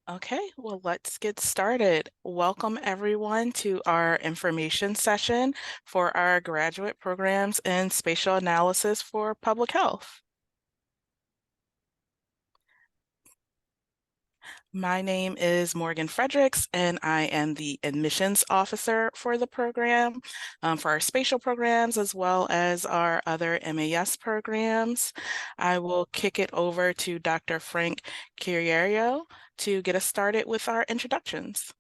Okay, well, let's get started. Welcome everyone to our information session for our graduate programs in spatial analysis for public health. My name is Morgan Fredericks, and I am the admissions officer for the program, for our spatial programs, as well as our other MAS programs. I will kick it over to Dr. Frank Curriero to get us started with our introductions.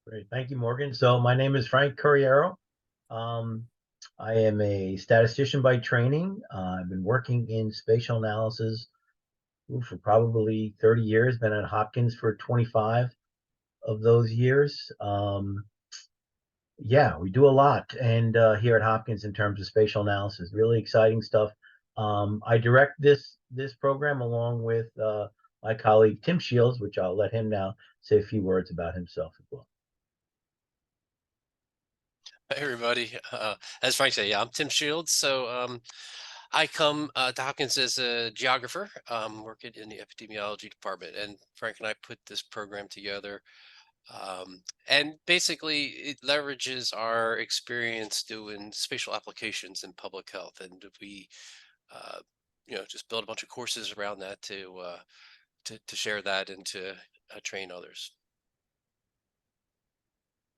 Great. Thank you, Morgan. So my name is Frank Curriero. Um, I am a statistician by training. I've been working in spatial analysis for probably 30 years, been at Hopkins for 25 of those years. Yeah, we do a lot and here at Hopkins in terms of spatial analysis, really exciting stuff. I direct this program along with my colleague Tim Shields, which I'll let him now say a few words about himself as well. Hey everybody. As Frank said, yeah, I'm Tim Shields. I come to Hopkins as a geographer, working in the epidemiology department, and Frank and I put this program together. And basically, it leverages our experience doing spatial applications in public health, and we, uh, just build a bunch of courses around that to share that and to train others.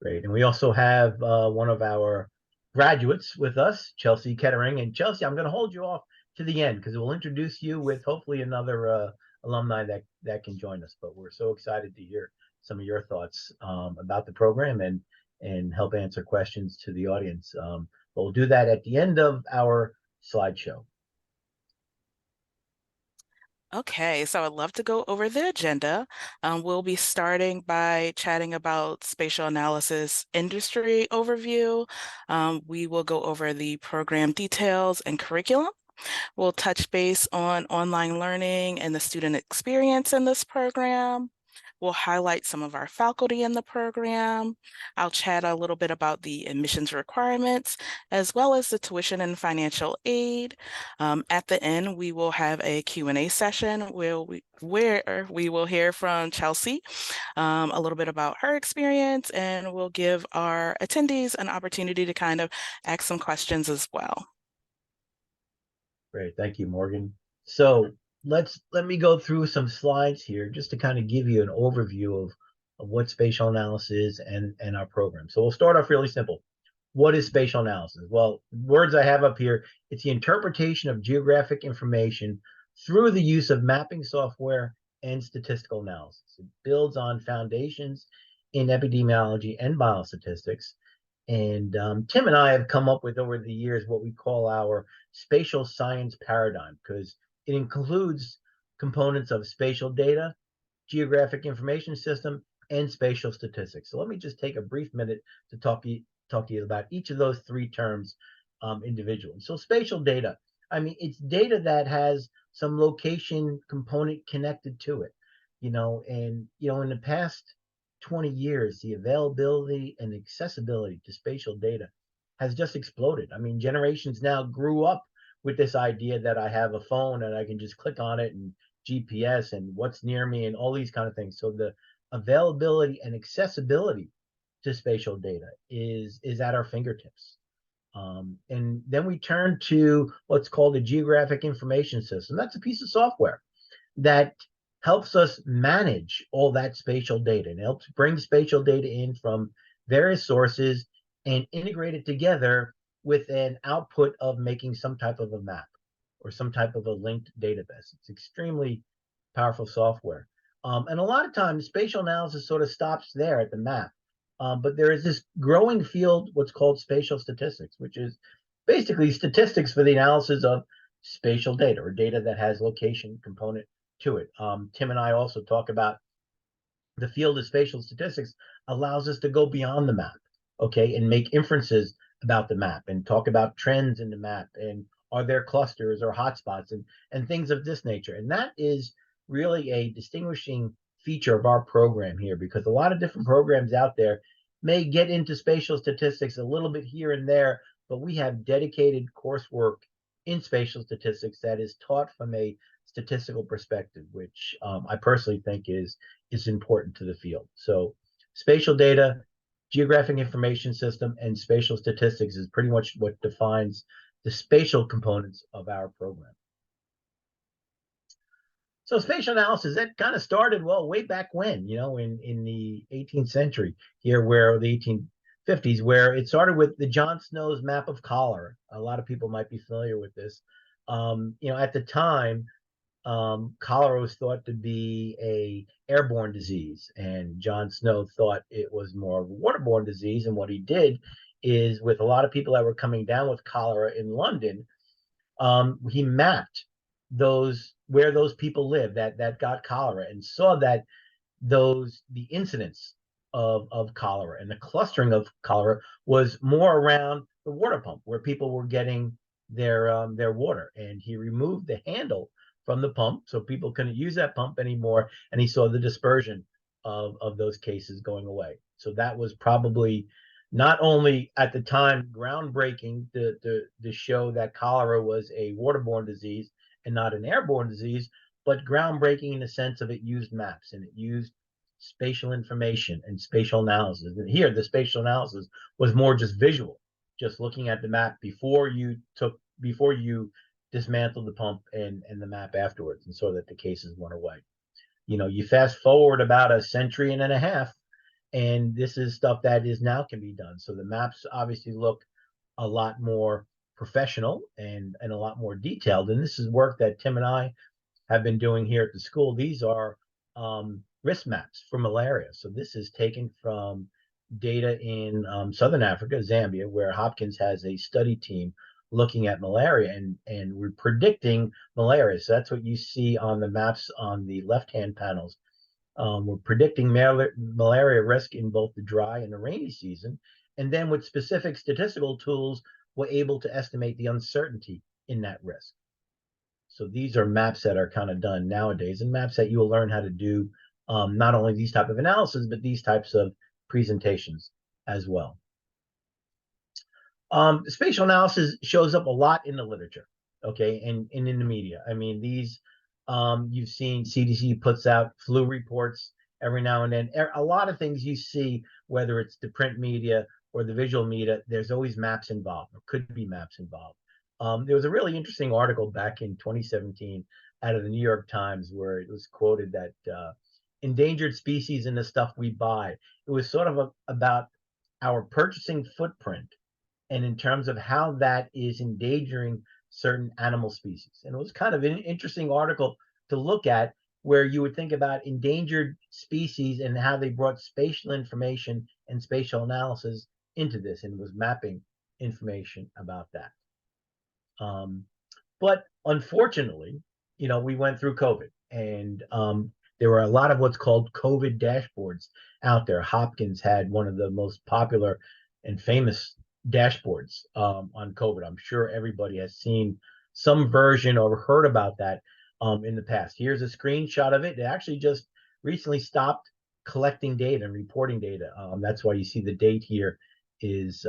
Great. And we also have one of our graduates with us, Chelsea Kettering. And Chelsea, I'm going to hold you off to the end because we'll introduce you with hopefully another alumni that can join us. But we're so excited to hear some of your thoughts about the program and help answer questions to the audience. But we'll do that at the end of our slideshow. Okay, so I'd love to go over the agenda. We'll be starting by chatting about spatial analysis industry overview. We will go over the program details and curriculum. We'll touch base on online learning and the student experience in this program. We'll highlight some of our faculty in the program. I'll chat a little bit about the admissions requirements, as well as the tuition and financial aid. At the end, we will have a Q&A session where we will hear from Chelsea a little bit about her experience, and we'll give our attendees an opportunity to kind of ask some questions as well. Great. Thank you, Morgan. So let me go through some slides here just to kind of give you an overview of what spatial analysis is and our program. So we'll start off really simple. What is spatial analysis? Well, words I have up here, it's the interpretation of geographic information through the use of mapping software and statistical analysis. It builds on foundations in epidemiology and biostatistics. And Tim and I have come up with over the years what we call our spatial science paradigm because it includes components of spatial data, geographic information system, and spatial statistics. So let me just take a brief minute to talk to you about each of those three terms individually. So spatial data, I mean, it's data that has some location component connected to it, and in the past 20 years, the availability and accessibility to spatial data has just exploded. I mean, generations now grew up with this idea that I have a phone and I can just click on it and GPS and what's near me and all these kind of things. So the availability and accessibility to spatial data is at our fingertips. And then we turn to what's called a geographic information system. That's a piece of software that helps us manage all that spatial data and helps bring spatial data in from various sources and integrate it together with an output of making some type of a map or some type of a linked database. It's extremely powerful software. And a lot of times, spatial analysis sort of stops there at the map. But there is this growing field, what's called spatial statistics, which is basically statistics for the analysis of spatial data or data that has location component to it. Tim and I also talk about the field of spatial statistics allows us to go beyond the map, okay, and make inferences about the map and talk about trends in the map and are there clusters or hotspots and things of this nature. And that is really a distinguishing feature of our program here because a lot of different programs out there may get into spatial statistics a little bit here and there, but we have dedicated coursework in spatial statistics that is taught from a statistical perspective, which I personally think is important to the field. So spatial data, geographic information system, and spatial statistics is pretty much what defines the spatial components of our program. So spatial analysis, that kind of started, well, way back when, in the 18th century here, where the 1850s, where it started with the John Snow's map of cholera. A lot of people might be familiar with this. At the time, cholera was thought to be a airborne disease, and John Snow thought it was more of a waterborne disease. And what he did is, with a lot of people that were coming down with cholera in London, he mapped where those people lived that got cholera, and saw that the incidence of cholera and the clustering of cholera was more around the water pump, where people were getting their water. And he removed the handle from the pump, so people couldn't use that pump anymore, and he saw the dispersion of those cases going away. So that was probably not only at the time groundbreaking to show that cholera was a waterborne disease and not an airborne disease, but groundbreaking in the sense of it used maps and it used spatial information and spatial analysis. And here, the spatial analysis was more just visual, just looking at the map before you dismantled the pump, and the map afterwards, and saw that the cases went away. You fast forward about a century and a half, and this is stuff that is now can be done. So the maps obviously look a lot more professional and a lot more detailed. And this is work that Tim and I have been doing here at the school. These are risk maps for malaria. So this is taken from data in Southern Africa, Zambia, where Hopkins has a study team looking at malaria, and we're predicting malaria. So that's what you see on the maps on the left-hand panels. We're predicting malaria risk in both the dry and the rainy season. And then with specific statistical tools, we're able to estimate the uncertainty in that risk. So these are maps that are kind of done nowadays, and maps that you will learn how to do not only these type of analysis, but these types of presentations as well. Spatial analysis shows up a lot in the literature, okay, and in the media. I mean, you've seen CDC puts out flu reports every now and then. A lot of things you see, whether it's the print media or the visual media, there's always maps involved, or could be maps involved. There was a really interesting article back in 2017 out of the New York Times where it was quoted that endangered species in the stuff we buy. It was sort of about our purchasing footprint, and in terms of how that is endangering certain animal species. And it was kind of an interesting article to look at, where you would think about endangered species and how they brought spatial information and spatial analysis into this, and was mapping information about that. But unfortunately, we went through COVID, and there were a lot of what's called COVID dashboards out there. Hopkins had one of the most popular and famous dashboards on COVID. I'm sure everybody has seen some version or heard about that in the past. Here's a screenshot of it. It actually just recently stopped collecting data and reporting data. That's why you see the date here is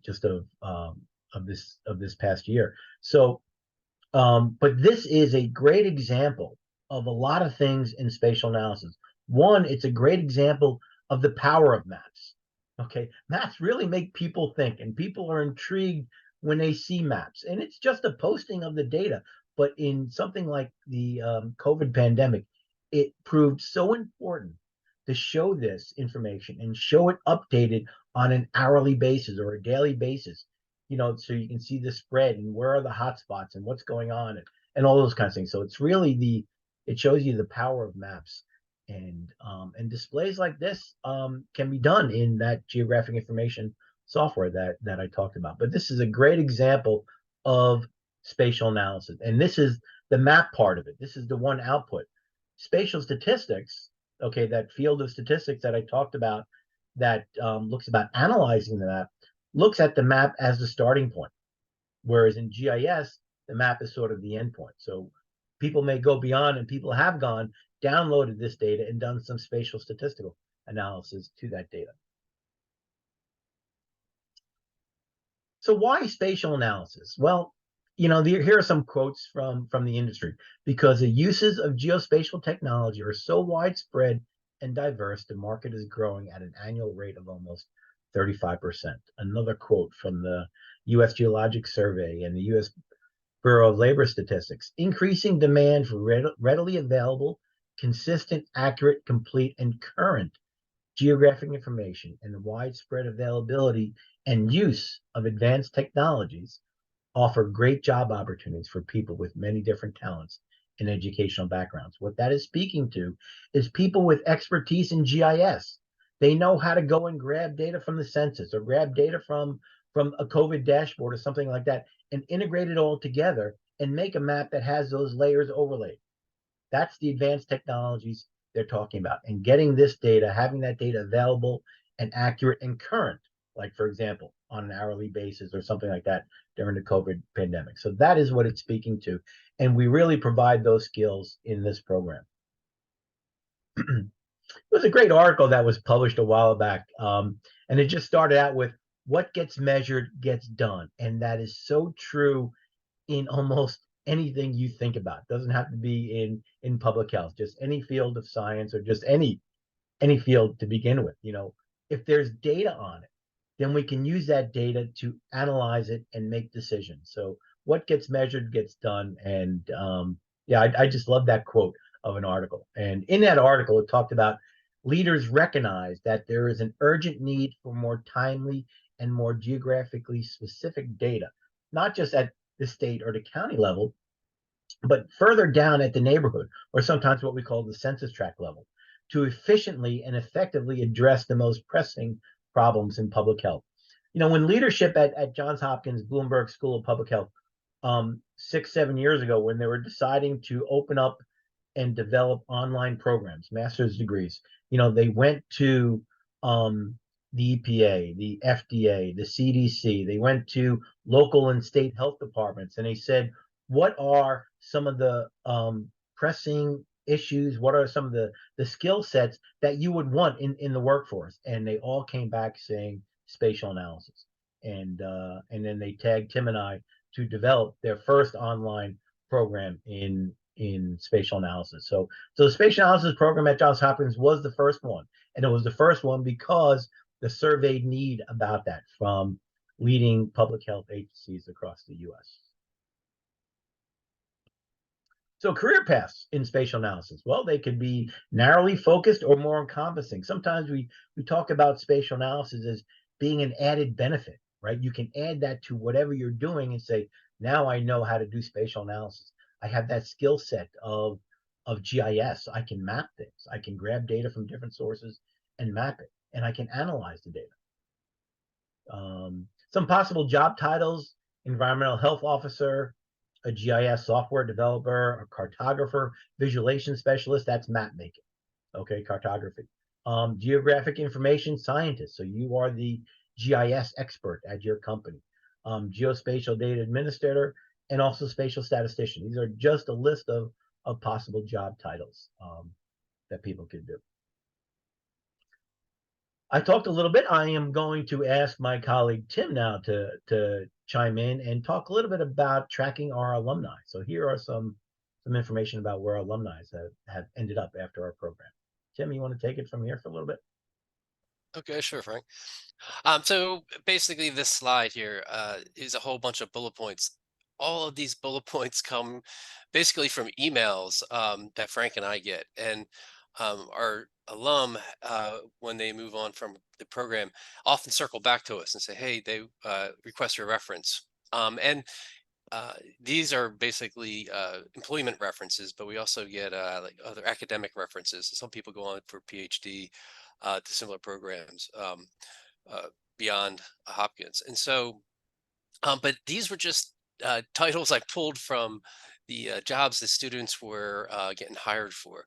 just of this past year. So, but this is a great example of a lot of things in spatial analysis. One, it's a great example of the power of maps. Okay, maps really make people think, and people are intrigued when they see maps. And it's just a posting of the data. But in something like the COVID pandemic, it proved so important to show this information and show it updated on an hourly basis or a daily basis, so you can see the spread and where are the hot spots and what's going on, and all those kinds of things. So it's really it shows you the power of maps. And displays like this can be done in that geographic information software that I talked about. But this is a great example of spatial analysis. And this is the map part of it. This is the one output. Spatial statistics, okay, that field of statistics that I talked about that looks about analyzing the map, looks at the map as the starting point. Whereas in GIS, the map is sort of the end point. So people may go beyond, and people have gone, downloaded this data and done some spatial statistical analysis to that data. So why spatial analysis? Well, here are some quotes from the industry. Because the uses of geospatial technology are so widespread and diverse, the market is growing at an annual rate of almost 35%. Another quote from the U.S. Geologic Survey and the U.S. Bureau of Labor Statistics: increasing demand for readily available, consistent, accurate, complete, and current geographic information, and the widespread availability and use of advanced technologies offer great job opportunities for people with many different talents and educational backgrounds. What that is speaking to is people with expertise in GIS. They know how to go and grab data from the census or grab data from a COVID dashboard or something like that and integrate it all together and make a map that has those layers overlaid. That's the advanced technologies they're talking about. And getting this data, having that data available and accurate and current, like, for example, on an hourly basis or something like that during the COVID pandemic. So that is what it's speaking to. And we really provide those skills in this program. It was a great article that was published a while back. And it just started out with what gets measured gets done. And that is so true in almost anything you think about. It doesn't have to be in public health, just any field of science or just any field to begin with. If there's data on it, then we can use that data to analyze it and make decisions. So what gets measured gets done. And yeah, I just love that quote of an article. And in that article, it talked about leaders recognize that there is an urgent need for more timely and more geographically specific data, not just at the state or the county level, but further down at the neighborhood, or sometimes what we call the census tract level, to efficiently and effectively address the most pressing problems in public health. When leadership at Johns Hopkins Bloomberg School of Public Health 6, 7 years ago, when they were deciding to open up and develop online programs, master's degrees, they went to the EPA, the FDA, the CDC. They went to local and state health departments, and they said, what are some of the pressing issues? What are some of the skill sets that you would want in the workforce? And they all came back saying spatial analysis. And then they tagged Tim and I to develop their first online program in spatial analysis. So the spatial analysis program at Johns Hopkins was the first one. And it was the first one because the surveyed need about that from leading public health agencies across the US. So career paths in spatial analysis, well, they could be narrowly focused or more encompassing. Sometimes we talk about spatial analysis as being an added benefit, right? You can add that to whatever you're doing and say, now I know how to do spatial analysis. I have that skill set of GIS. I can map things. I can grab data from different sources and map it, and I can analyze the data. Some possible job titles: environmental health officer, a GIS software developer, a cartographer, visualization specialist, that's map making, okay, cartography. Geographic information scientist, so you are the GIS expert at your company. Geospatial data administrator, and also spatial statistician. These are just a list of possible job titles that people could do. I talked a little bit. I am going to ask my colleague Tim now to chime in and talk a little bit about tracking our alumni. So here are some information about where alumni have ended up after our program. Tim, you want to take it from here for a little bit? Okay, sure, Frank. So basically, this slide here is a whole bunch of bullet points. All of these bullet points come basically from emails that Frank and I get, and our alum, when they move on from the program, often circle back to us and say, "Hey, they request your reference." And these are basically employment references, but we also get like other academic references. Some people go on for PhD to similar programs uh, beyond Hopkins, and so. But these were just titles I pulled from the jobs that students were getting hired for.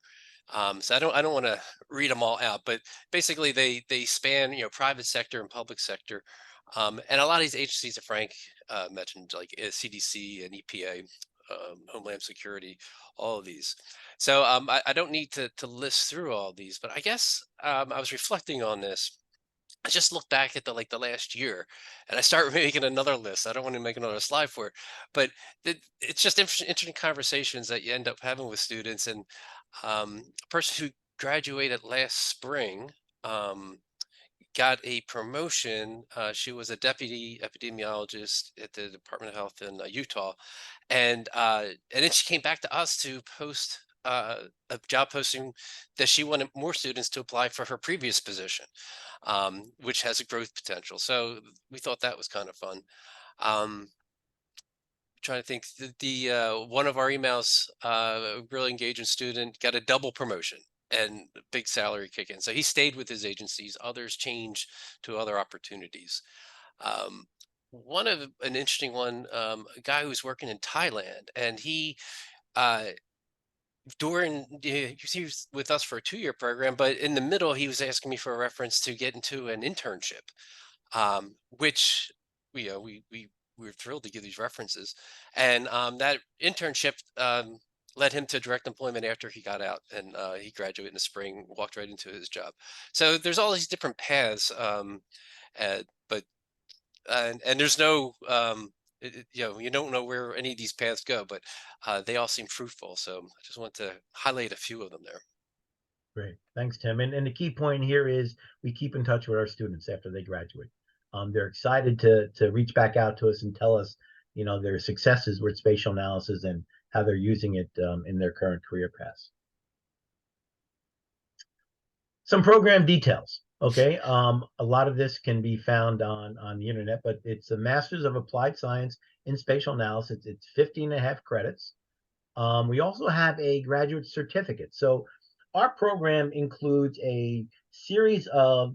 So I don't want to read them all out, but basically they span private sector and public sector, and a lot of these agencies that Frank mentioned, like CDC and EPA, Homeland Security, all of these. So I don't need to list through all these, but I guess I was reflecting on this. I just look back at the last year, and I start making another list. I don't want to make another slide for it, but it's just interesting conversations that you end up having with students. And a person who graduated last spring um, got a promotion. She was a deputy epidemiologist at the Department of Health in Utah, and then she came back to us to post a job posting that she wanted more students to apply for her previous position, which has a growth potential. So we thought that was kind of fun. Um, Trying to think, one of our emails, a really engaging student got a double promotion and a big salary kick in. So he stayed with his agencies. Others changed to other opportunities. Um, One of an interesting one, a guy who's working in Thailand, and he uh, he was with us for a 2-year program, but in the middle he was asking me for a reference to get into an internship, which we were thrilled to give these references, and that internship led him to direct employment after he got out, and he graduated in the spring, walked right into his job. So there's all these different paths, but and there's no you don't know where any of these paths go, but they all seem fruitful. So I just want to highlight a few of them there. Great. Thanks, Tim. And the key point here is we keep in touch with our students after they graduate. They're excited to reach back out to us and tell us, their successes with spatial analysis and how they're using it in their current career paths. Some program details. Okay. A lot of this can be found on the internet, but it's a Master's of Applied Science in Spatial Analysis. It's 15.5 credits. We also have a graduate certificate. So our program includes a series of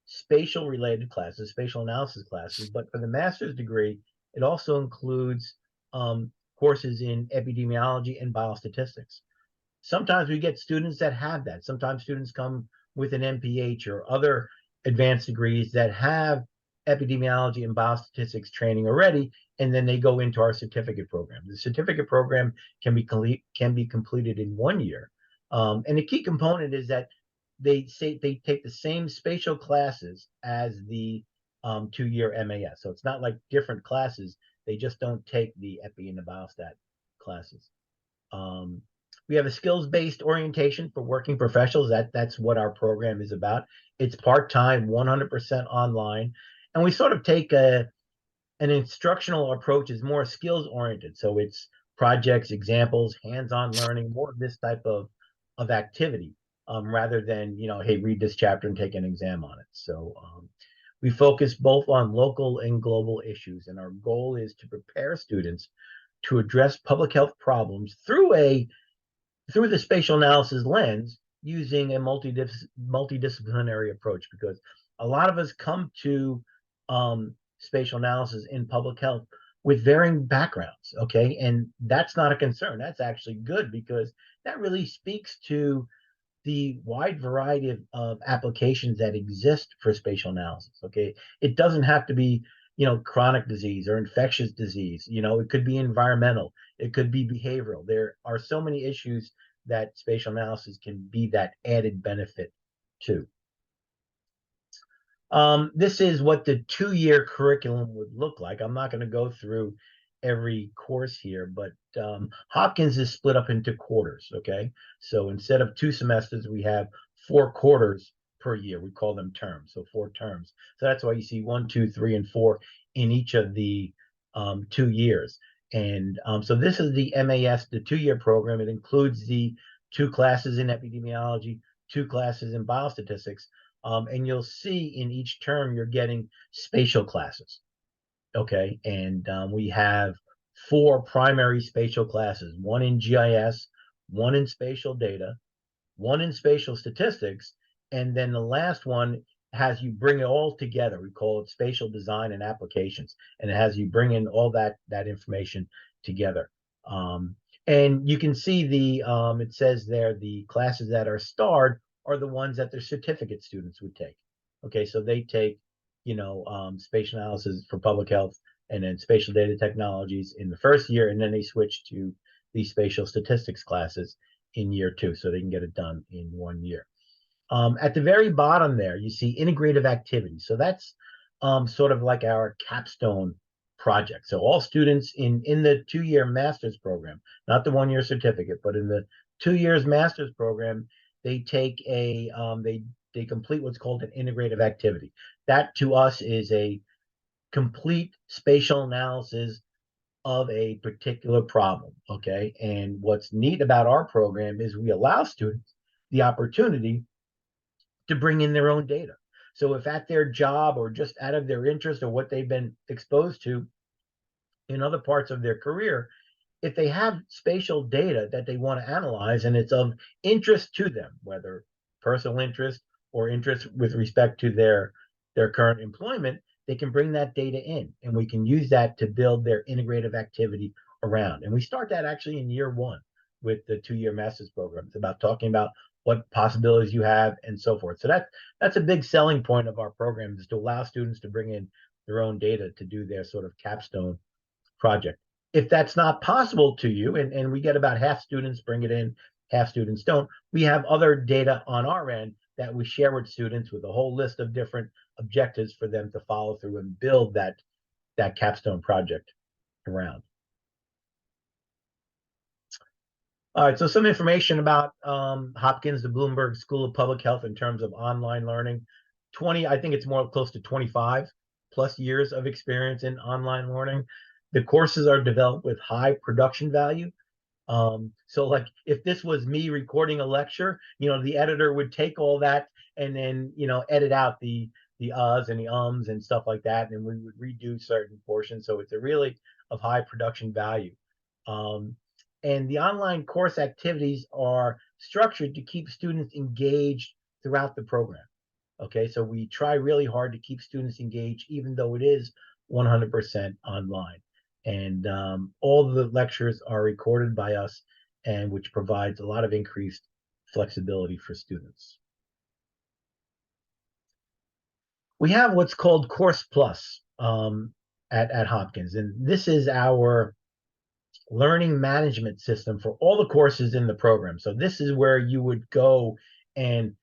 spatial related classes, spatial analysis classes, but for the master's degree, it also includes courses in epidemiology and biostatistics. Sometimes we get students that have that. Sometimes students come with an MPH or other advanced degrees that have epidemiology and biostatistics training already, and then they go into our certificate program. The certificate program can be completed in 1 year, and the key component is that they take the same spatial classes as the 2-year MAS. So it's not like different classes. They just don't take the epi and the biostat classes. We have a skills-based orientation for working professionals. That's what our program is about. It's part-time, 100% online, and we sort of take an instructional approach is more skills-oriented. So it's projects, examples, hands-on learning, more of this type of activity, rather than hey, read this chapter and take an exam on it. So we focus both on local and global issues, and our goal is to prepare students to address public health problems through the spatial analysis lens using a multidisciplinary approach, because a lot of us come to spatial analysis in public health with varying backgrounds, okay? And that's not a concern. That's actually good, because that really speaks to the wide variety of applications that exist for spatial analysis, okay? It doesn't have to be, chronic disease or infectious disease. It could be environmental. It could be behavioral. There are so many issues that spatial analysis can be that added benefit to. This is what the 2-year curriculum would look like. I'm not going to go through every course here, but Hopkins is split up into quarters, okay? So instead of 2 semesters, we have 4 quarters per year. We call them terms, so 4 terms. So that's why you see 1, 2, 3, and 4 in each of the 2 years. And so this is the MAS, the 2-year program. It includes the 2 classes in epidemiology, 2 classes in biostatistics, and you'll see in each term you're getting spatial classes. Okay, and we have 4 primary spatial classes: 1 in GIS, 1 in spatial data, 1 in spatial statistics, and then the last one has you bring it all together. We call it spatial design and applications, and it has you bring in all that information together. And you can see it says there the classes that are starred are the ones that their certificate students would take. Okay, so they take spatial analysis for public health and then spatial data technologies in the first year, and then they switch to the spatial statistics classes in year 2, so they can get it done in 1 year. At the very bottom there, you see integrative activities. So that's sort of like our capstone project. So all students in the 2-year master's program, not the 1-year certificate, but in the 2 years master's program, they take they complete what's called an integrative activity. That to us is a complete spatial analysis of a particular problem. Okay. And what's neat about our program is we allow students the opportunity to bring in their own data. So if at their job or just out of their interest or what they've been exposed to in other parts of their career, if they have spatial data that they want to analyze and it's of interest to them, whether personal interest or interest with respect to their current employment, they can bring that data in and we can use that to build their integrative activity around. And we start that actually in year 1 with the 2-year master's program. It's about talking about what possibilities you have and so forth. So that's a big selling point of our program, is to allow students to bring in their own data to do their sort of capstone project. If that's not possible to you, and we get about half students bring it in, half students don't, we have other data on our end that we share with students with a whole list of different objectives for them to follow through and build that capstone project around. All right, so some information about Hopkins, the Bloomberg School of Public Health in terms of online learning. I think it's more close to 25 plus years of experience in online learning. The courses are developed with high production value. So like if this was me recording a lecture, the editor would take all that and then, edit out the uhs and the ums and stuff like that. And we would redo certain portions. So it's a really of high production value. And the online course activities are structured to keep students engaged throughout the program. Okay, so we try really hard to keep students engaged, even though it is 100% online. And all the lectures are recorded by us, and which provides a lot of increased flexibility for students. We have what's called Course Plus at Hopkins, and this is our learning management system for all the courses in the program. So this is where you would go and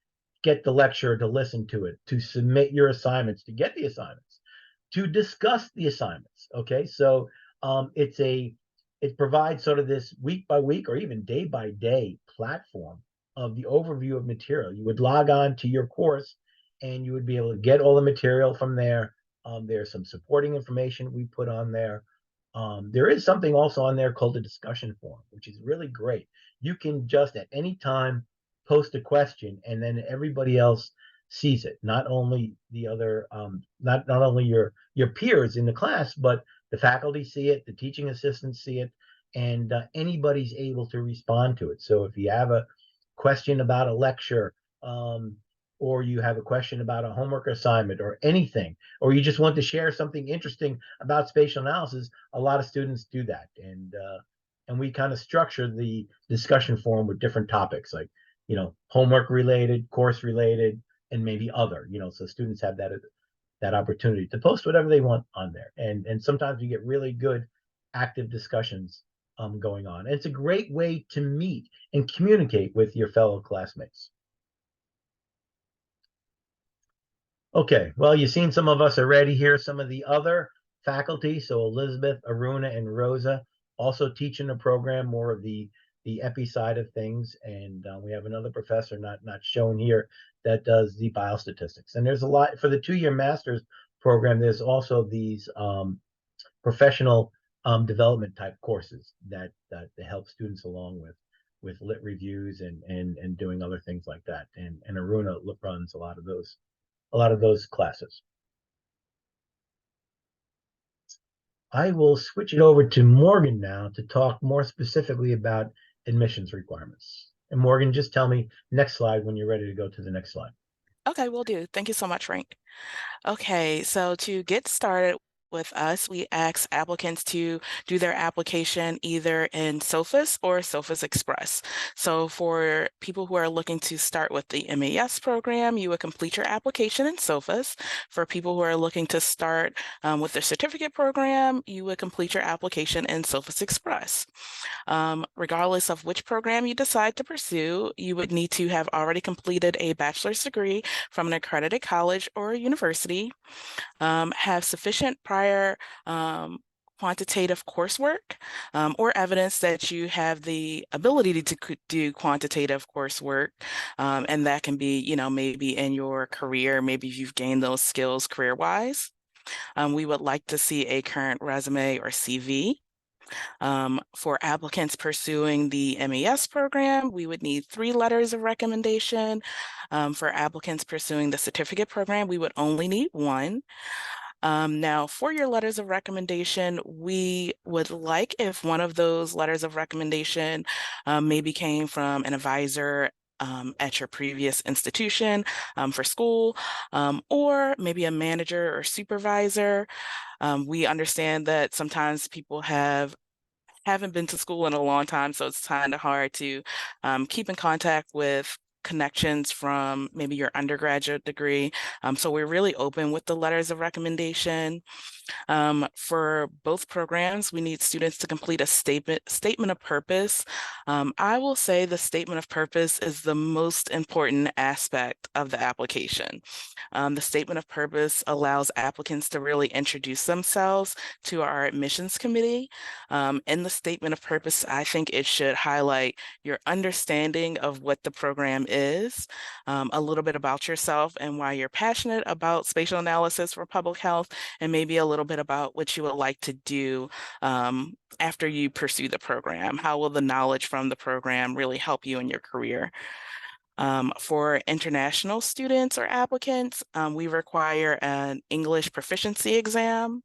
get the lecture, to listen to it, to submit your assignments, to get the assignments, to discuss the assignments. Okay, so it provides sort of this week by week or even day by day platform of the overview of material. You would log on to your course and you would be able to get all the material from there. There's some supporting information we put on there. There is something also on there called the discussion forum, which is really great. You can just at any time post a question, and then everybody else sees it. Not only the other, not only your peers in the class, but the faculty see it, the teaching assistants see it, and anybody's able to respond to it. So if you have a question about a lecture, or you have a question about a homework assignment or anything, or you just want to share something interesting about spatial analysis, a lot of students do that. And we kind of structure the discussion forum with different topics, like, homework related, course related, and maybe other, so students have that opportunity to post whatever they want on there. And sometimes you get really good active discussions going on. And it's a great way to meet and communicate with your fellow classmates. Okay, well, you've seen some of us already here. Some of the other faculty, so Elizabeth, Aruna, and Rosa, also teach in the program more of the epi side of things. And we have another professor, not shown here, that does the biostatistics. And there's a lot for the 2-year master's program. There's also these professional development type courses that help students along with lit reviews and doing other things like that. And Aruna runs a lot of those classes. I will switch it over to Morgan now to talk more specifically about admissions requirements. And Morgan, just tell me next slide when you're ready to go to the next slide. Okay, will do. Thank you so much, Frank. Okay, so to get started with us, we ask applicants to do their application either in Sophus or Sophus Express. So for people who are looking to start with the MAS program, you would complete your application in Sophus. For people who are looking to start with the certificate program, you would complete your application in Sophus Express. Regardless of which program you decide to pursue, you would need to have already completed a bachelor's degree from an accredited college or university, have sufficient prior quantitative coursework or evidence that you have the ability to do quantitative coursework. And that can be, maybe in your career, maybe you've gained those skills career-wise. We would like to see a current resume or CV. For applicants pursuing the MES program, we would need 3 letters of recommendation. For applicants pursuing the certificate program, we would only need 1. Now, for your letters of recommendation, we would like if one of those letters of recommendation maybe came from an advisor at your previous institution for school, or maybe a manager or supervisor. We understand that sometimes people haven't been to school in a long time, so it's kind of hard to keep in contact with connections from maybe your undergraduate degree. So we're really open with the letters of recommendation. For both programs, we need students to complete a statement of purpose. I will say the statement of purpose is the most important aspect of the application. The statement of purpose allows applicants to really introduce themselves to our admissions committee. In the statement of purpose, I think it should highlight your understanding of what the program is, a little bit about yourself and why you're passionate about spatial analysis for public health, and maybe a little bit about what you would like to do after you pursue the program. How will the knowledge from the program really help you in your career? For international students or applicants, we require an English proficiency exam.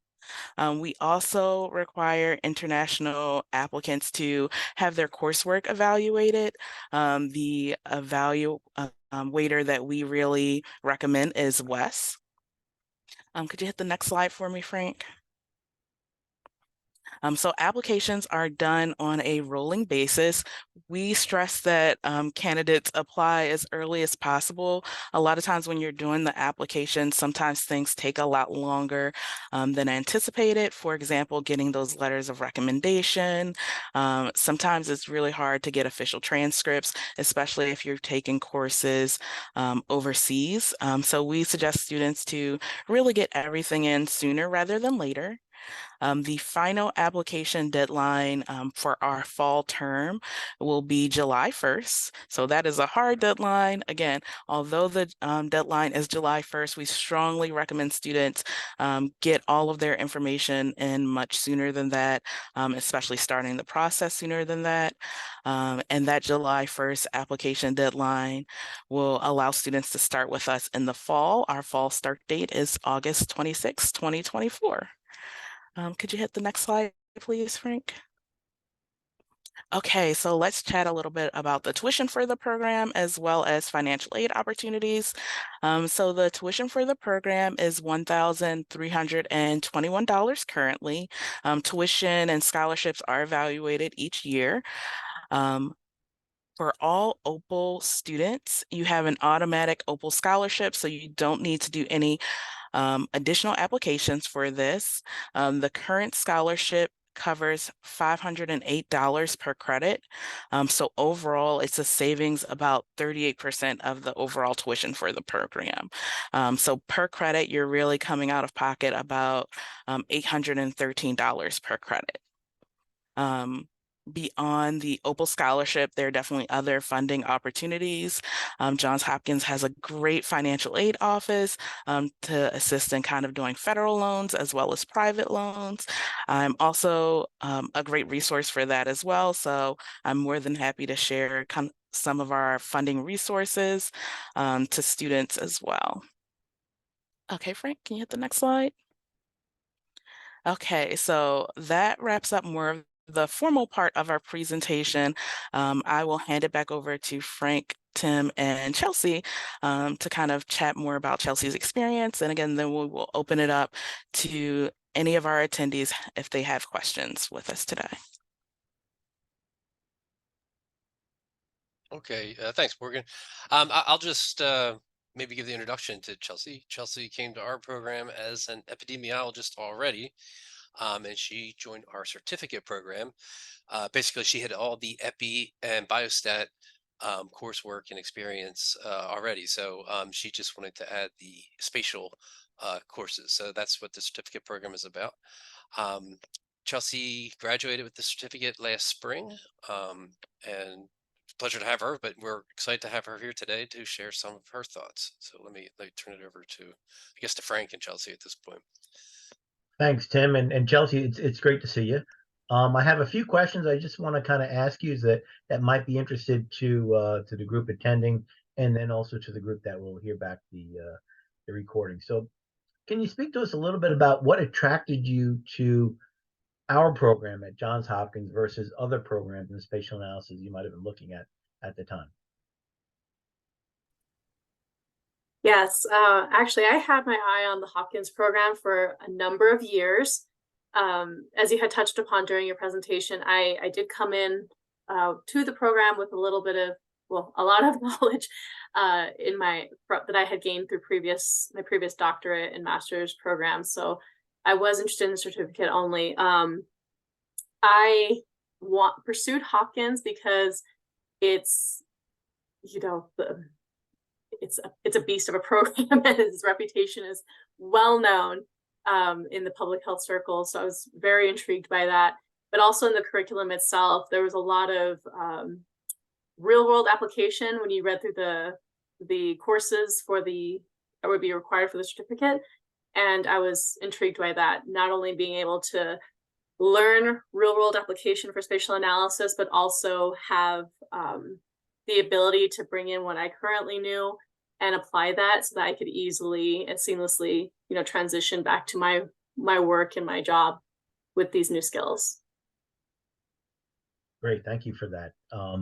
We also require international applicants to have their coursework evaluated. The evaluator that we really recommend is WES. Could you hit the next slide for me, Frank? So applications are done on a rolling basis. We stress that candidates apply as early as possible. A lot of times when you're doing the application, sometimes things take a lot longer than anticipated. For example, getting those letters of recommendation. Sometimes it's really hard to get official transcripts, especially if you're taking courses overseas. So we suggest students to really get everything in sooner rather than later. The final application deadline for our fall term will be July 1st. So that is a hard deadline. Again, although the deadline is July 1st, we strongly recommend students get all of their information in much sooner than that, especially starting the process sooner than that. And that July 1st application deadline will allow students to start with us in the fall. Our fall start date is August 26, 2024. Could you hit the next slide, please, Frank? Okay, so let's chat a little bit about the tuition for the program as well as financial aid opportunities. So the tuition for the program is $1,321 currently. Tuition and scholarships are evaluated each year. For all OPAL students, you have an automatic OPAL scholarship, so you don't need to do any additional applications for this. The current scholarship covers $508 per credit. So overall, it's a savings about 38% of the overall tuition for the program. So per credit, you're really coming out of pocket about $813 per credit. Beyond the OPAL scholarship, there are definitely other funding opportunities. Johns Hopkins has a great financial aid office to assist in kind of doing federal loans as well as private loans. I'm also a great resource for that as well. So I'm more than happy to share some of our funding resources to students as well. Okay, Frank, can you hit the next slide? Okay, so that wraps up more of the formal part of our presentation. I will hand it back over to Frank, Tim, and Chelsea to kind of chat more about Chelsea's experience. And again, then we will open it up to any of our attendees if they have questions with us today. Okay, thanks, Morgan. I'll just maybe give the introduction to Chelsea. Chelsea came to our program as an epidemiologist already, and she joined our certificate program. Basically, she had all the epi and biostat coursework and experience already. So she just wanted to add the spatial courses. So that's what the certificate program is about. Chelsea graduated with the certificate last spring, and pleasure to have her, but we're excited to have her here today to share some of her thoughts. So let me turn it over to, I guess, to Frank and Chelsea at this point. Thanks, Tim, and Chelsea. It's great to see you. I have a few questions I just want to kind of ask you that might be interested to the group attending, and then also to the group that will hear back the recording. So, can you speak to us a little bit about what attracted you to our program at Johns Hopkins versus other programs in spatial analysis you might have been looking at the time? Yes, actually, I had my eye on the Hopkins program for a number of years. As you had touched upon during your presentation, I did come in to the program with a little bit of, well, a lot of knowledge that I had gained through my previous doctorate and master's program. So I was interested in the certificate only. I pursued Hopkins because it's, it's a beast of a program, and its reputation is well known in the public health circles. So I was very intrigued by that. But also in the curriculum itself, there was a lot of real world application when you read through the courses that would be required for the certificate. And I was intrigued by that, not only being able to learn real world application for spatial analysis, but also have the ability to bring in what I currently knew and apply that so that I could easily and seamlessly, transition back to my work and my job with these new skills. Great, thank you for that. Let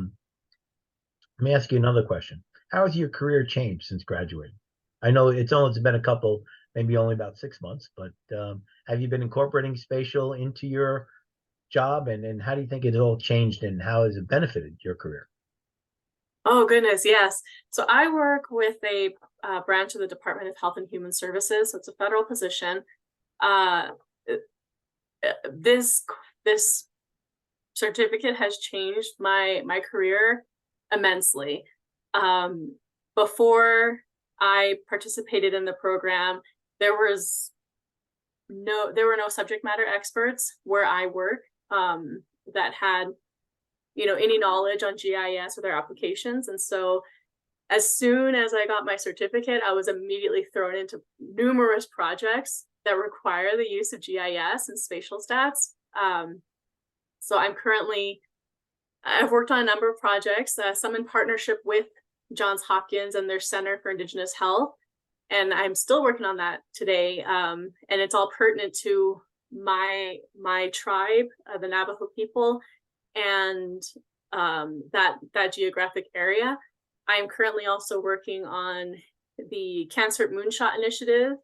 me ask you another question. How has your career changed since graduating? I know it's been a couple, maybe only about 6 months, but have you been incorporating spatial into your job, and how do you think it's all changed, and how has it benefited your career? Oh, goodness, yes. So I work with a branch of the Department of Health and Human Services. So it's a federal position. This certificate has changed my career immensely. Before I participated in the program, there were no subject matter experts where I work that had any knowledge on GIS or their applications. And so as soon as I got my certificate, I was immediately thrown into numerous projects that require the use of GIS and spatial stats. So I've worked on a number of projects, some in partnership with Johns Hopkins and their Center for Indigenous Health. And I'm still working on that today. And it's all pertinent to my tribe, the Navajo people, and that geographic area. I am currently also working on the Cancer Moonshot Initiative,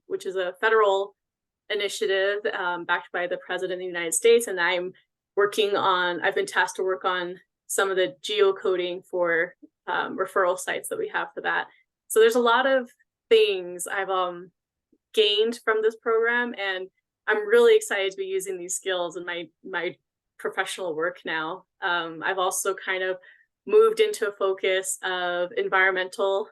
which is a federal initiative backed by the President of the United States. And I've been tasked to work on some of the geocoding for referral sites that we have for that. So there's a lot of things I've gained from this program, and I'm really excited to be using these skills in my professional work now. I've also kind of moved into a focus of environmental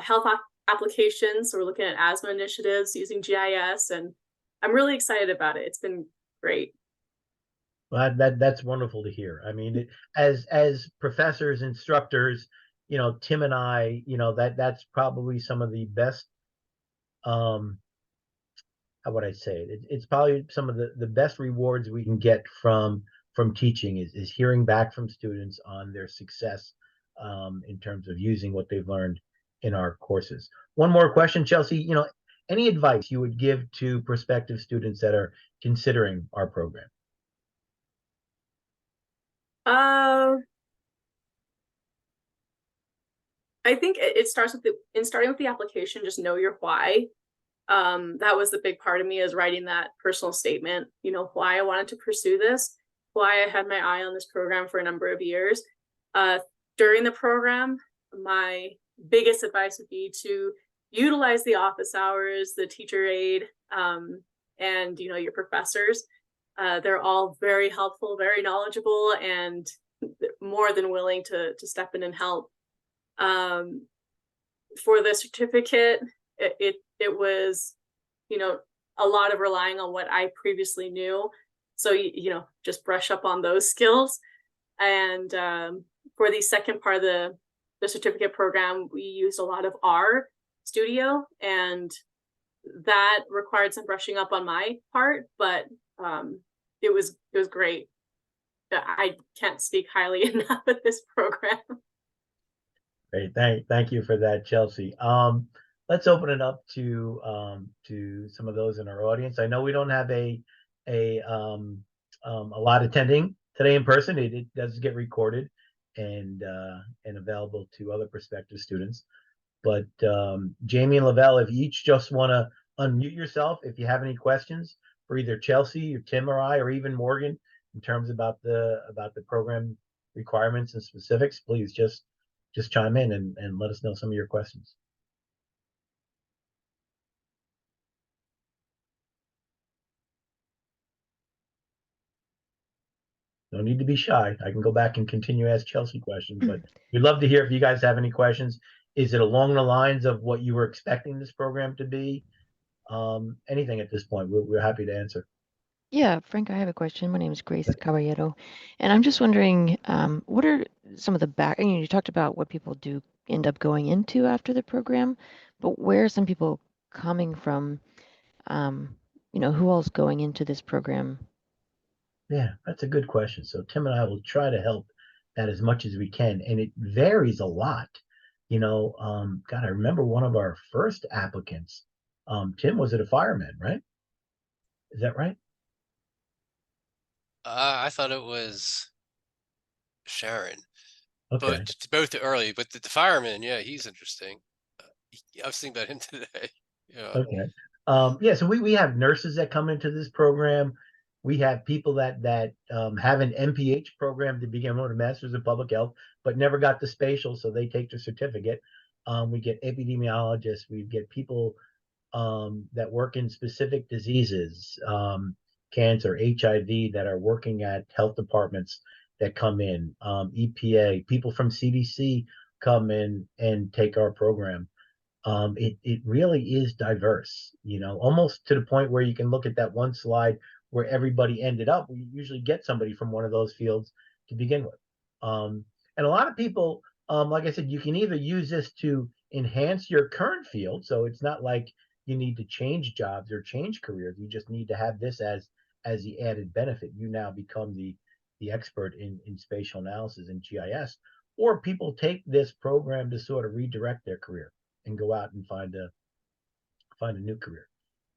health applications. So we're looking at asthma initiatives using GIS, and I'm really excited about it. It's been great. Well, that's wonderful to hear. I mean, as professors, instructors, Tim and I, that's probably some of the best. How would I say it? It's probably some of the best rewards we can get from teaching is hearing back from students on their success in terms of using what they've learned in our courses. One more question, Chelsea. Any advice you would give to prospective students that are considering our program? I think it starts with starting with the application. Just know your why. That was the big part of me, is writing that personal statement, you know, why I wanted to pursue this, why I had my eye on this program for a number of years. During the program, my biggest advice would be to utilize the office hours, the teacher aide, and, you know, your professors. They're all very helpful, very knowledgeable, and more than willing to step in and help. For the certificate, it was, you know, a lot of relying on what I previously knew. So, you know, just brush up on those skills. And for the second part of the certificate program, we used a lot of R Studio, and that required some brushing up on my part, but it was great. I can't speak highly enough of this program. Great. Thank you for that, Chelsea. Let's open it up to some of those in our audience. I know we don't have a lot attending today in person. It does get recorded and available to other prospective students. But Jamie and Lavelle, if you each just want to unmute yourself, if you have any questions for either Chelsea or Tim or I, or even Morgan, in terms about the program requirements and specifics, please just chime in and let us know some of your questions. No need to be shy. I can go back and continue to ask Chelsea questions, but we'd love to hear if you guys have any questions. Is it along the lines of what you were expecting this program to be? Anything at this point, we're happy to answer. Yeah, Frank, I have a question. My name is Grace Curriero, and I'm just wondering, what are some of the you talked about what people do end up going into after the program, but where are some people coming from? You know, who all's going into this program? Yeah, that's a good question. So Tim and I will try to help that as much as we can, and it varies a lot. You know, God, I remember one of our first applicants. Tim, was it a fireman, right? Is that right? I thought it was Sharon, Okay. but both early. But the fireman, yeah, he's interesting. I was thinking about him today. Yeah. Okay. Yeah, so we have nurses that come into this program. We have people that have an MPH program to begin with, a master's in public health, but never got the spatial, so they take the certificate. We get epidemiologists, we get people that work in specific diseases, cancer, HIV, that are working at health departments that come in, EPA, people from CDC come in and take our program. It really is diverse, you know, almost to the point where you can look at that one slide where everybody ended up. We usually get somebody from one of those fields to begin with. And a lot of people, like I said, you can either use this to enhance your current field. So it's not like you need to change jobs or change careers. You just need to have this as the added benefit. You now become the expert in spatial analysis and GIS. Or people take this program to sort of redirect their career and go out and find a new career.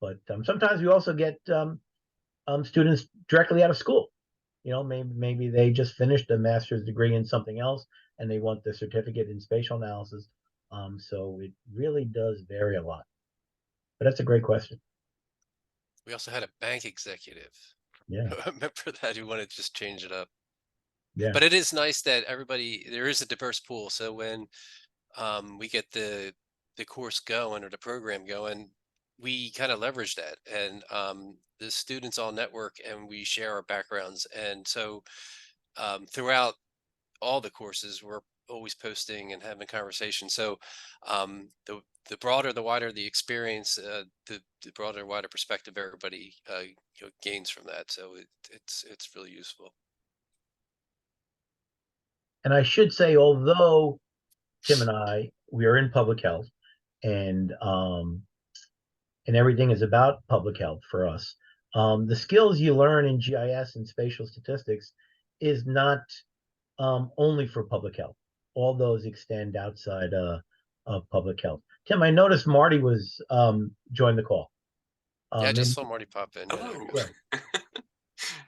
But sometimes we also get students directly out of school. You know, maybe they just finished a master's degree in something else and they want the certificate in spatial analysis. So it really does vary a lot. But that's a great question. We also had a bank executive. Yeah. I remember that, who wanted to just change it up. Yeah. But it is nice that there is a diverse pool. So when we get the course going or the program going, we kind of leverage that, and the students all network and we share our backgrounds. And so throughout all the courses, we're always posting and having conversations. So the broader, the wider the experience, the broader, wider perspective everybody gains from that. So it's really useful. And I should say, although Tim and I, we are in public health, and everything is about public health for us. The skills you learn in GIS and spatial statistics is not only for public health. All those extend outside of public health. Tim, I noticed Marty was joined the call. Yeah, I just saw Marty pop in. Hello. Yeah.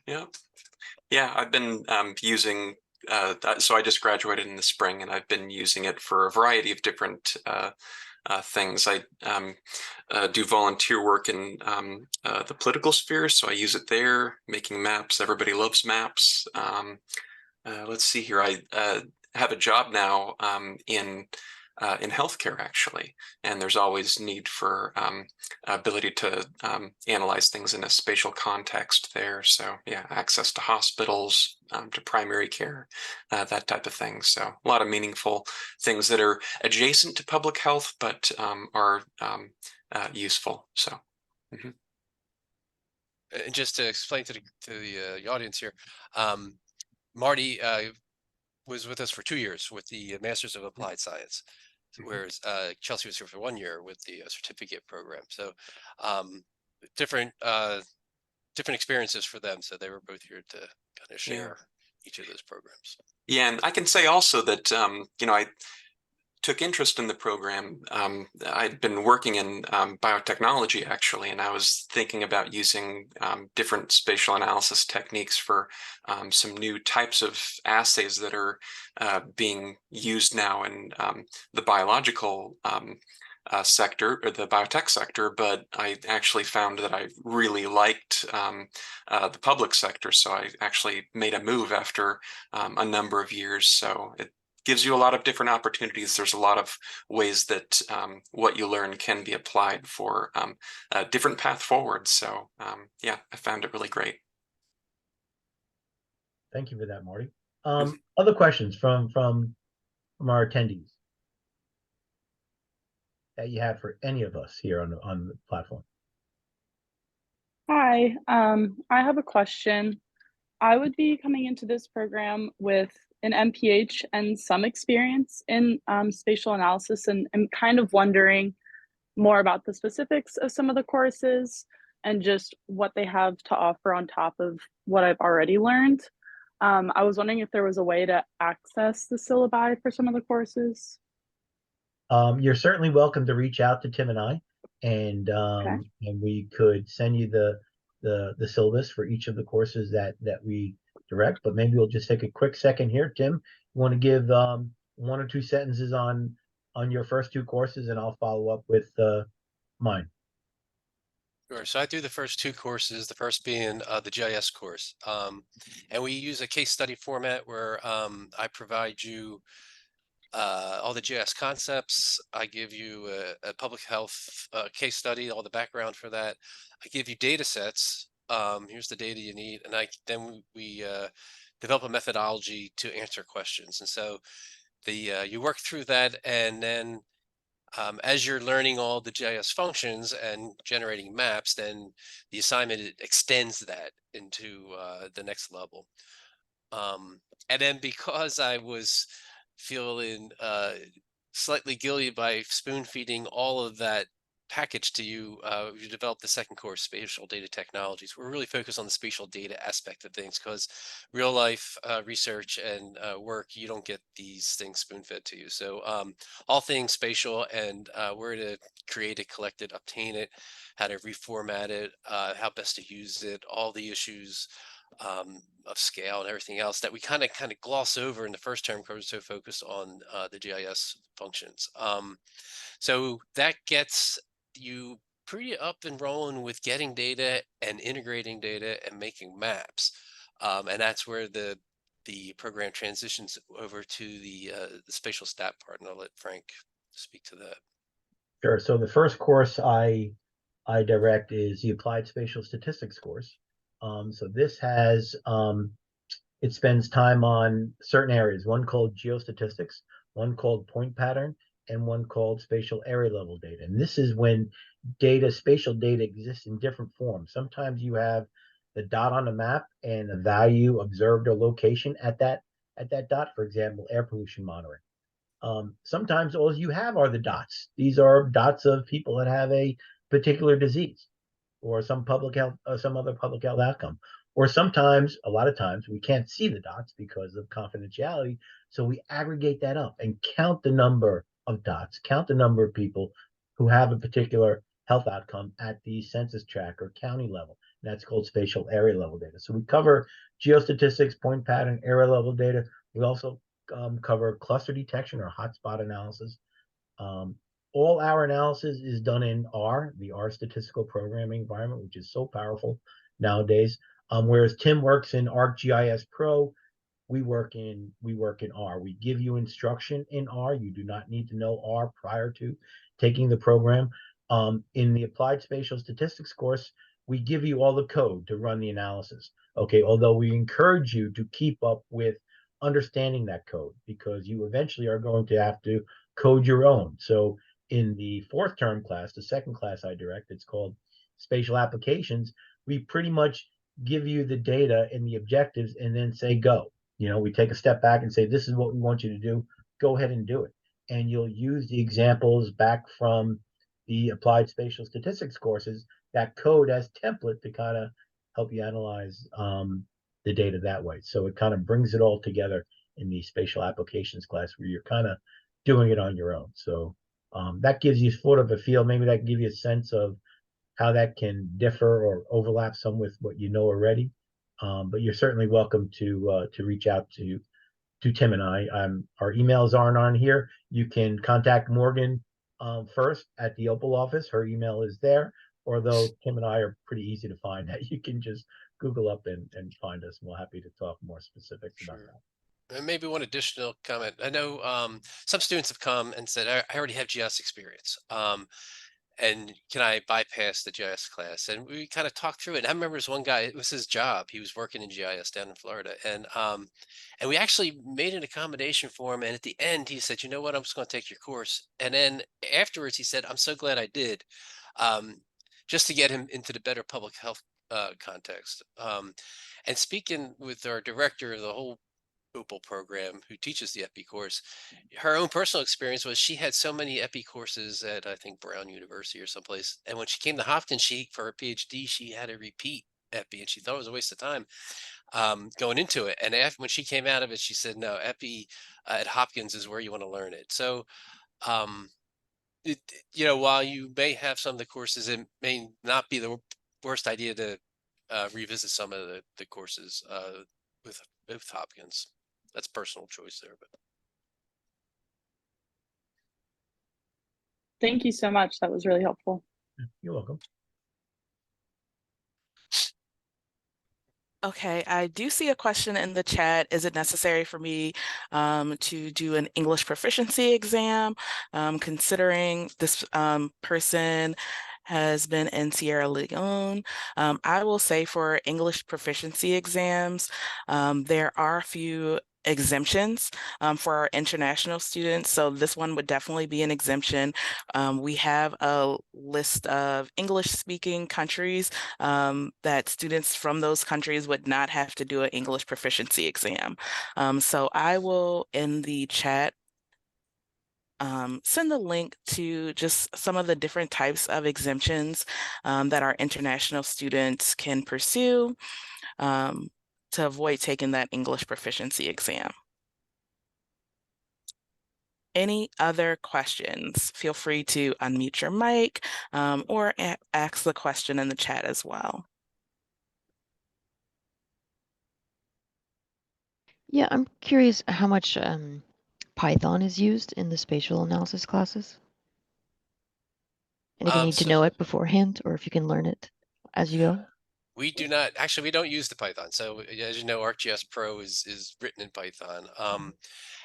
Yeah. Yeah, I've been using that. So I just graduated in the spring, and I've been using it for a variety of different things. I do volunteer work in the political sphere, so I use it there, making maps. Everybody loves maps. Let's see here. I have a job now in healthcare, actually, and there's always need for ability to analyze things in a spatial context there. So yeah, access to hospitals, to primary care, that type of thing. So a lot of meaningful things that are adjacent to public health, but are useful. So. Mhm. And just to explain to the audience here, Marty was with us for 2 years with the Masters of Applied Science, whereas Chelsea was here for 1 year with the certificate program. So different experiences for them. So they were both here to kind of share each of those programs. Yeah, and I can say also that I took interest in the program. I'd been working in biotechnology, actually, and I was thinking about using different spatial analysis techniques for some new types of assays that are being used now in the biological sector, or the biotech sector, but I actually found that I really liked the public sector, so I actually made a move after a number of years. So it gives you a lot of different opportunities. There's a lot of ways that what you learn can be applied for a different path forward. So yeah, I found it really great. Thank you for that, Marty. Other questions from our attendees that you have for any of us here on the platform? Hi, I have a question. I would be coming into this program with an MPH and some experience in spatial analysis, and I'm kind of wondering more about the specifics of some of the courses and just what they have to offer on top of what I've already learned. I was wondering if there was a way to access the syllabi for some of the courses. You're certainly welcome to reach out to Tim and I, and we could send you the syllabus for each of the courses that we direct. But maybe we'll just take a quick second here. Tim, you want to give 1 or 2 sentences on your first 2 courses, and I'll follow up with mine. Sure. So I do the first 2 courses, the first being the GIS course. And we use a case study format where I provide you all the GIS concepts. I give you a public health case study, all the background for that. I give you data sets. Here's the data you need. And then we develop a methodology to answer questions. And so you work through that, and then as you're learning all the GIS functions and generating maps, then the assignment extends that into the next level. And then because I was feeling slightly guilty by spoon feeding all of that package to you, you developed the second course, Spatial Data Technologies. We're really focused on the spatial data aspect of things, because real life research and work, you don't get these things spoon fed to you. So all things spatial, and where to create it, collect it, obtain it, how to reformat it, how best to use it, all the issues of scale and everything else that we kind of gloss over in the first term because we're so focused on the GIS functions. So that gets you pretty up and rolling with getting data and integrating data and making maps. And that's where the program transitions over to the spatial stat part. And I'll let Frank speak to that. Sure. So the first course I direct is the Applied Spatial Statistics course. So this has it spends time on certain areas, one called geostatistics, one called point pattern, and one called spatial area level data. And this is when spatial data exists in different forms. Sometimes you have the dot on the map and a value observed or location at that dot, for example, air pollution monitoring. Sometimes all you have are the dots. These are dots of people that have a particular disease or some public health, some other public health outcome. Or sometimes, a lot of times, we can't see the dots because of confidentiality. So we aggregate that up and count the number of dots, count the number of people who have a particular health outcome at the census tract or county level. And that's called spatial area level data. So we cover geostatistics, point pattern, area level data. We also cover cluster detection or hotspot analysis. All our analysis is done in R, the R statistical programming environment, which is so powerful nowadays. Whereas Tim works in ArcGIS Pro, we work in R. We give you instruction in R. You do not need to know R prior to taking the program. In the Applied Spatial Statistics course, we give you all the code to run the analysis. Okay, although we encourage you to keep up with understanding that code, because you eventually are going to have to code your own. So in the fourth term class, the second class I direct, it's called Spatial Applications. We pretty much give you the data and the objectives and then say go. We take a step back and say, this is what we want you to do. Go ahead and do it. And you'll use the examples back from the Applied Spatial Statistics courses, that code as template to kind of help you analyze the data that way. So it kind of brings it all together in the Spatial Applications class, where you're kind of doing it on your own. So that gives you sort of a feel. Maybe that can give you a sense of how that can differ or overlap some with what you know already. But you're certainly welcome to reach out to Tim and I. Our emails aren't on here. You can contact Morgan first at the Opal office. Her email is there. Although Tim and I are pretty easy to find, that you can just Google up and find us. And we're happy to talk more specifics about that. And maybe one additional comment. I know some students have come and said, I already have GIS experience. And can I bypass the GIS class? And we kind of talked through it. And I remember this one guy, it was his job. He was working in GIS down in Florida. And we actually made an accommodation for him. And at the end, he said, you know what, I'm just going to take your course. And then afterwards, he said, I'm so glad I did, just to get him into the better public health context. And speaking with our director of the whole Opal program, who teaches the EPI course, her own personal experience was she had so many EPI courses at, I think, Brown University or someplace, and when she came to Hopkins, for her PhD, she had to repeat EPI, and she thought it was a waste of time going into it. And when she came out of it, she said, no, EPI at Hopkins is where you want to learn it. So while you may have some of the courses, it may not be the worst idea to revisit some of the courses with Hopkins. That's personal choice there, but Thank you so much. That was really helpful. You're welcome. Okay, I do see a question in the chat. Is it necessary for me to do an English proficiency exam? Considering this person has been in Sierra Leone. I will say for English proficiency exams, there are a few exemptions for our international students. So this one would definitely be an exemption. We have a list of English-speaking countries that students from those countries would not have to do an English proficiency exam. So I will, in the chat, send the link to just some of the different types of exemptions that our international students can pursue to avoid taking that English proficiency exam. Any other questions? Feel free to unmute your mic or ask the question in the chat as well. Yeah, I'm curious how much Python is used in the spatial analysis classes. And if you need to know it beforehand, or if you can learn it as you go. We do not, actually, we don't use the Python. So as you know, ArcGIS Pro is written in Python.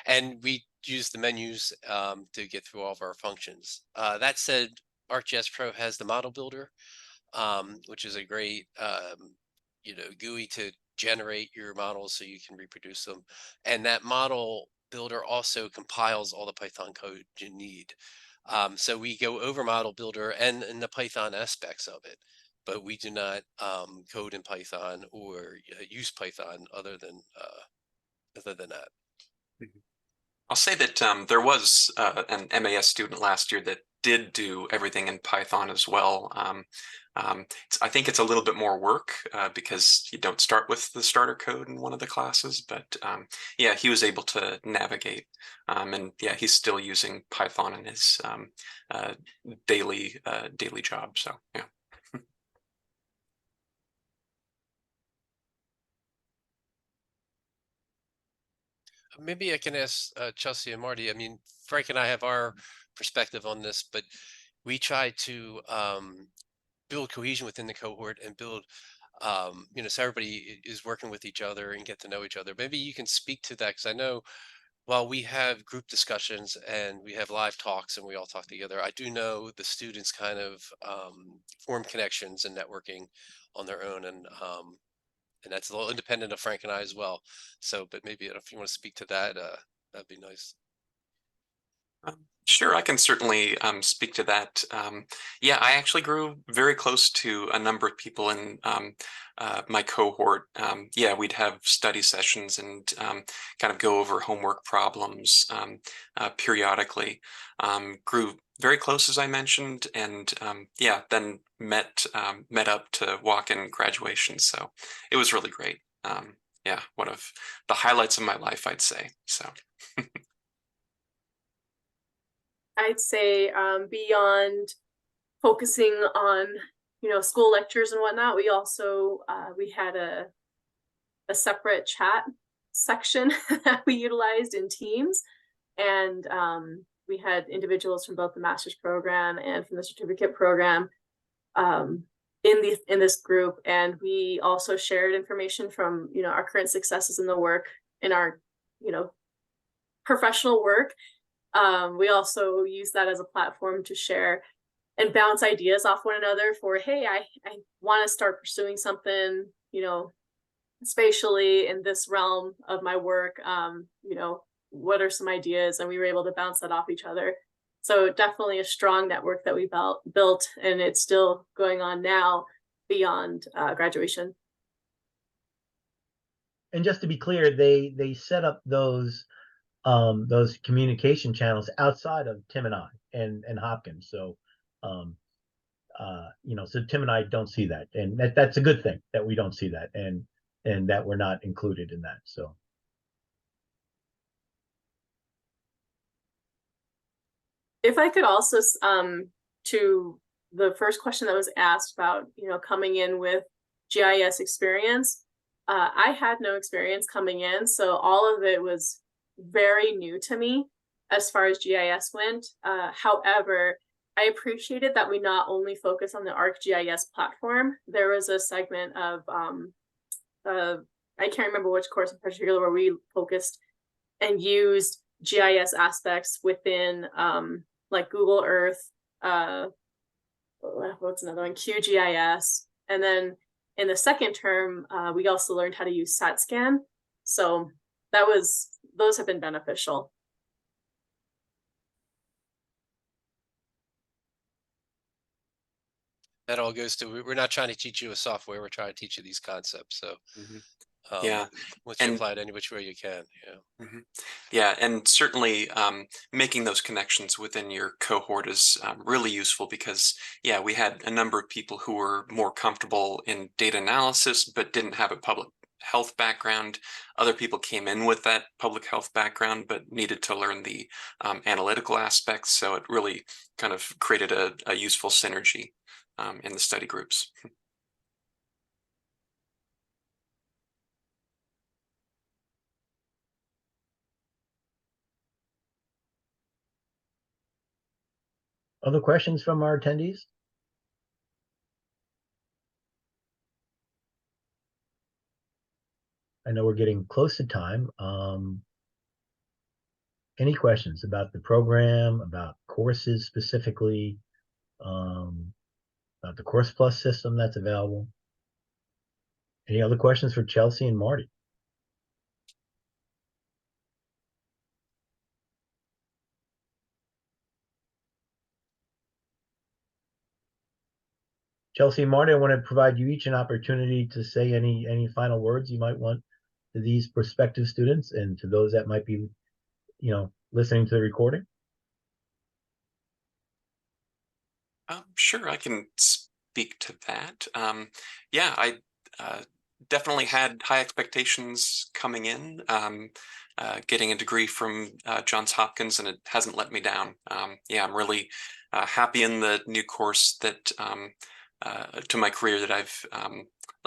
And we use the menus to get through all of our functions. That said, ArcGIS Pro has the model builder, which is a great GUI to generate your models so you can reproduce them. And that model builder also compiles all the Python code you need. So we go over model builder and the Python aspects of it, but we do not code in Python or use Python other than that. I'll say that there was an MAS student last year that did do everything in Python as well. I think it's a little bit more work because you don't start with the starter code in one of the classes, but yeah, he was able to navigate. And yeah, he's still using Python in his daily job. So yeah. Maybe I can ask Chelsea and Marty. I mean, Frank and I have our perspective on this, but we try to build cohesion within the cohort and build, so everybody is working with each other and get to know each other. Maybe you can speak to that, because I know while we have group discussions and we have live talks and we all talk together, I do know the students kind of form connections and networking on their own, and that's a little independent of Frank and I as well. So, but maybe if you want to speak to that, that'd be nice. Sure, I can certainly speak to that. Yeah, I actually grew very close to a number of people in my cohort. Yeah, we'd have study sessions and kind of go over homework problems periodically. Grew very close, as I mentioned, and yeah, then met up to walk in graduation. So it was really great. Yeah, one of the highlights of my life, I'd say. So. I'd say beyond focusing on, school lectures and whatnot, we also we had a separate chat section that we utilized in Teams, and we had individuals from both the master's program and from the certificate program in this group, and we also shared information from our current successes in the work, in our professional work. We also use that as a platform to share and bounce ideas off one another for, hey, I want to start pursuing something, spatially in this realm of my work. What are some ideas? And we were able to bounce that off each other. So definitely a strong network that we built, and it's still going on now beyond graduation. And just to be clear, they set up those communication channels outside of Tim and I and Hopkins. So, so Tim and I don't see that, and that's a good thing that we don't see that, and that we're not included in that. So. If I could also, to the first question that was asked about, coming in with GIS experience, I had no experience coming in, so all of it was very new to me as far as GIS went. However, I appreciated that we not only focus on the ArcGIS platform. There was a segment of, I can't remember which course in particular, where we focused and used GIS aspects within like Google Earth, what's another one, QGIS, and then in the second term we also learned how to use SAT-SCAN. So those have been beneficial. That all goes to, we're not trying to teach you a software, we're trying to teach you these concepts. So yeah, once you apply it any which way you can. Yeah, and certainly making those connections within your cohort is really useful, because yeah, we had a number of people who were more comfortable in data analysis but didn't have a public health background. Other people came in with that public health background but needed to learn the analytical aspects, so it really kind of created a useful synergy in the study groups. Other questions from our attendees? I know we're getting close to time. Any questions about the program, about courses specifically, about the Course Plus system that's available? Any other questions for Chelsea and Marty? Chelsea and Marty, I want to provide you each an opportunity to say any final words you might want to these prospective students and to those that might be, listening to the recording. Sure, I can speak to that. Yeah, I definitely had high expectations coming in, getting a degree from Johns Hopkins, and it hasn't let me down. Yeah, I'm really happy in the new course that to my career that I've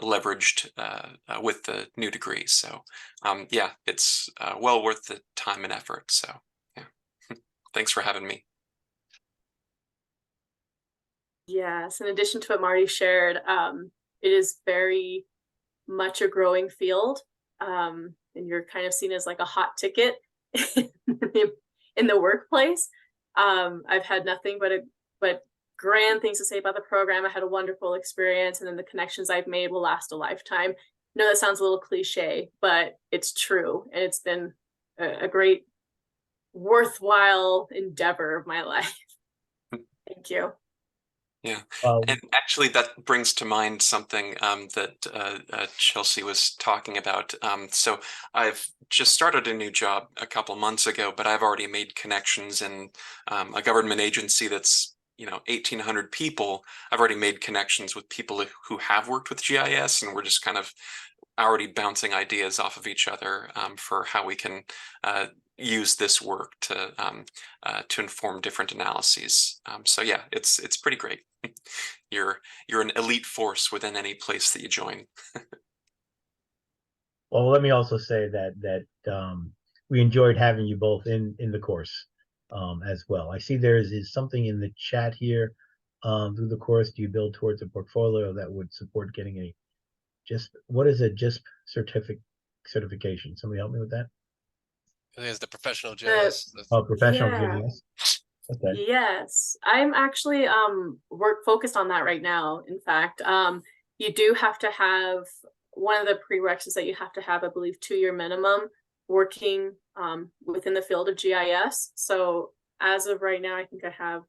leveraged with the new degree. So yeah, it's well worth the time and effort. So yeah, thanks for having me. Yes, in addition to what Marty shared, it is very much a growing field, and you're kind of seen as like a hot ticket in the workplace. I've had nothing but grand things to say about the program. I had a wonderful experience, and then the connections I've made will last a lifetime. I know that sounds a little cliche, but it's true, and it's been a great, worthwhile endeavor of my life. Thank you. Yeah, and actually that brings to mind something that Chelsea was talking about. So I've just started a new job a couple months ago, but I've already made connections in a government agency that's 1,800 people. I've already made connections with people who have worked with GIS, and we're just kind of already bouncing ideas off of each other for how we can use this work to inform different analyses. So yeah, it's pretty great. You're an elite force within any place that you join. Well, let me also say that we enjoyed having you both in the course as well. I see there is something in the chat here. Through the course, do you build towards a portfolio that would support getting a what is a JISP certification? Somebody help me with that. I think it's the professional GIS. Oh, professional Yeah. GIS. Okay. Yes, I'm actually focused on that right now. In fact, you do have to have one of the prerequisites that you have to have, I believe, 2-year minimum working within the field of GIS. So as of right now, I think I have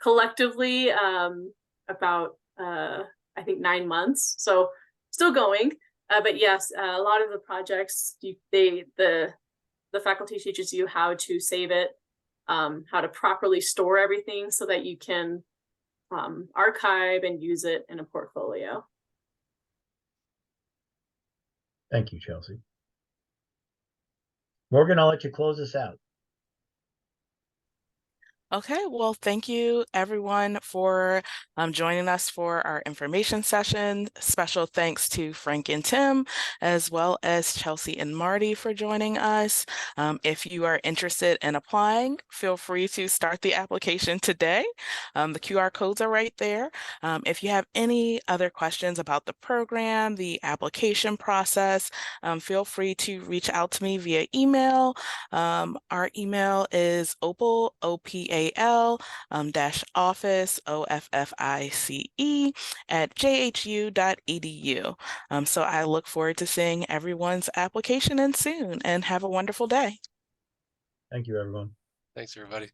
collectively about I think 9 months. So still going, but yes, a lot of the projects the faculty teaches you how to save it, how to properly store everything so that you can archive and use it in a portfolio. Thank you, Chelsea. Morgan, I'll let you close us out. Okay, well, thank you everyone for joining us for our information session. Special thanks to Frank and Tim, as well as Chelsea and Marty for joining us. If you are interested in applying, feel free to start the application today. The QR codes are right there. If you have any other questions about the program, the application process, feel free to reach out to me via email. Our email is opal, OPAL, -office, OFFICE, @jhu.edu. So I look forward to seeing everyone's application in soon, and have a wonderful day. Thank you, everyone. Thanks, everybody.